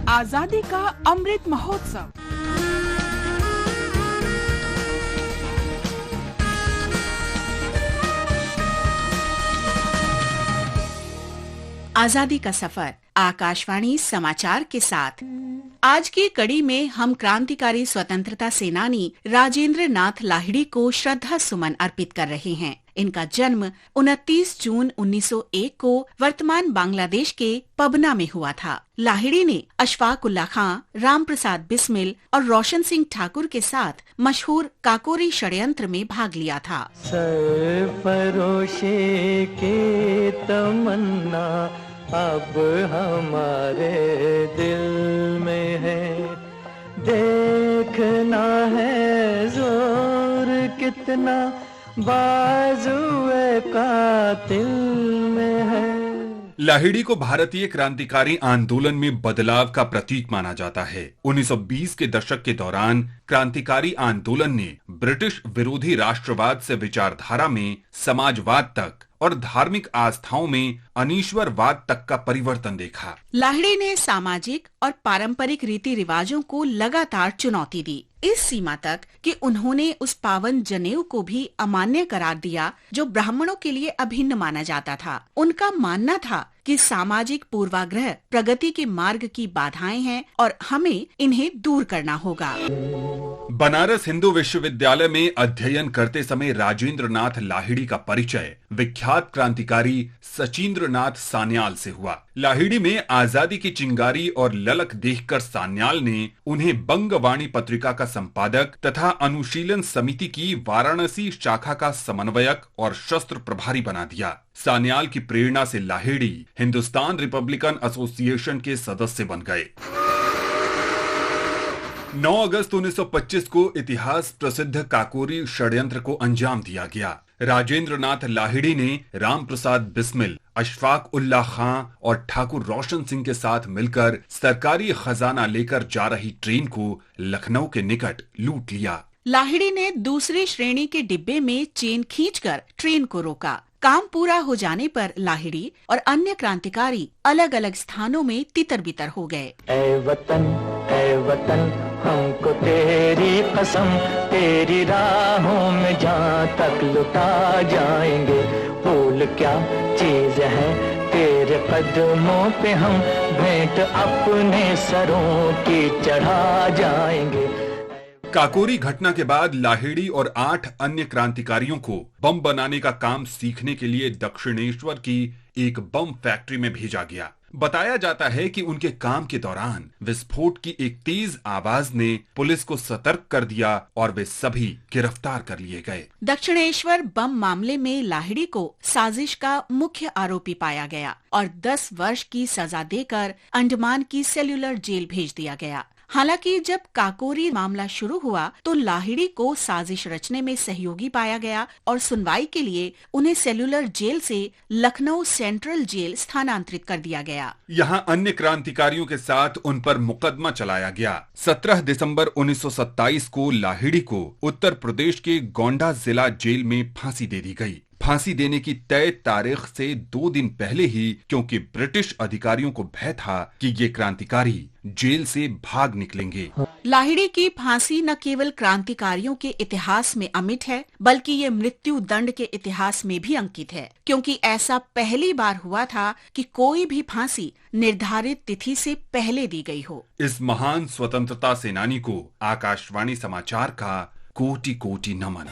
आजादी का अमृत महोत्सव। आजादी का सफर आकाशवाणी समाचार के साथ। आज की कड़ी में हम क्रांतिकारी स्वतंत्रता सेनानी राजेंद्र नाथ लाहिड़ी को श्रद्धा सुमन अर्पित कर रहे हैं। इनका जन्म 29 जून 1901 को वर्तमान बांग्लादेश के पबना में हुआ था। लाहिड़ी ने अशफाक उल्लाह खां, राम प्रसाद बिस्मिल और रोशन सिंह ठाकुर के साथ मशहूर काकोरी षड्यंत्र में भाग लिया था। सरफरोशी की तमन्ना अब हमारे दिल में है, देखना है जोर कितना बाजुए कातिल में है। लाहिड़ी को भारतीय क्रांतिकारी आंदोलन में बदलाव का प्रतीक माना जाता है। 1920 के दशक के दौरान क्रांतिकारी आंदोलन ने ब्रिटिश विरोधी राष्ट्रवाद से विचारधारा में समाजवाद तक और धार्मिक आस्थाओं में अनीश्वरवाद तक का परिवर्तन देखा। लाहिड़ी ने सामाजिक और पारंपरिक रीति रिवाजों को लगातार चुनौती दी, इस सीमा तक कि उन्होंने उस पावन जनेऊ को भी अमान्य करार दिया जो ब्राह्मणों के लिए अभिन्न माना जाता था। उनका मानना था कि सामाजिक पूर्वाग्रह प्रगति के मार्ग की बाधाएं हैं और हमें इन्हें दूर करना होगा। बनारस हिंदू विश्वविद्यालय में अध्ययन करते समय राजेंद्र नाथ लाहिड़ी का परिचय विख्यात क्रांतिकारी सचिंद्र नाथ सान्याल से हुआ। लाहिड़ी में आजादी की चिंगारी और ललक देखकर सान्याल ने उन्हें बंगवाणी पत्रिका का संपादक तथा अनुशीलन समिति की वाराणसी शाखा का समन्वयक और शस्त्र प्रभारी बना दिया। सान्याल की प्रेरणा से लाहिड़ी हिंदुस्तान रिपब्लिकन एसोसिएशन के सदस्य बन गए। 9 अगस्त 1925 को इतिहास प्रसिद्ध काकोरी षड्यंत्र को अंजाम दिया गया। राजेंद्र नाथ लाहिड़ी ने राम प्रसाद बिस्मिल, अशफाक उल्लाह खां और ठाकुर रोशन सिंह के साथ मिलकर सरकारी खजाना लेकर जा रही ट्रेन को लखनऊ के निकट लूट लिया। लाहिड़ी ने दूसरी श्रेणी के डिब्बे में चेन खींचकर ट्रेन को रोका। काम पूरा हो जाने पर लाहिड़ी और अन्य क्रांतिकारी अलग अलग स्थानों में तितर बितर हो गए। ऐ वतन हमको तेरी कसम, तेरी राहों में जहाँ तक लुटा जाएंगे, भूल क्या चीज है तेरे कदमों पे हम भेंट अपने सरों की चढ़ा जाएंगे। काकोरी घटना के बाद लाहिड़ी और 8 अन्य क्रांतिकारियों को बम बनाने का काम सीखने के लिए दक्षिणेश्वर की एक बम फैक्ट्री में भेजा गया। बताया जाता है कि उनके काम के दौरान विस्फोट की एक तेज आवाज ने पुलिस को सतर्क कर दिया और वे सभी गिरफ्तार कर लिए गए। दक्षिणेश्वर बम मामले में लाहिड़ी को साजिश का मुख्य आरोपी पाया गया और 10 वर्ष की सजा देकर अंडमान की सेल्यूलर जेल भेज दिया गया। हालांकि जब काकोरी मामला शुरू हुआ तो लाहिड़ी को साजिश रचने में सहयोगी पाया गया और सुनवाई के लिए उन्हें सेल्यूलर जेल से लखनऊ सेंट्रल जेल स्थानांतरित कर दिया गया। यहाँ अन्य क्रांतिकारियों के साथ उन पर मुकदमा चलाया गया। 17 दिसंबर 1927 को लाहिड़ी को उत्तर प्रदेश के गोंडा जिला जेल में फांसी दे दी गई। फांसी देने की तय तारीख से 2 दिन पहले ही, क्योंकि ब्रिटिश अधिकारियों को भय था कि ये क्रांतिकारी जेल से भाग निकलेंगे। लाहिड़ी की फांसी न केवल क्रांतिकारियों के इतिहास में अमिट है, बल्कि ये मृत्यु दंड के इतिहास में भी अंकित है, क्योंकि ऐसा पहली बार हुआ था कि कोई भी फांसी निर्धारित तिथि से पहले दी गई हो। इस महान स्वतंत्रता सेनानी को आकाशवाणी समाचार का कोटि कोटि नमन।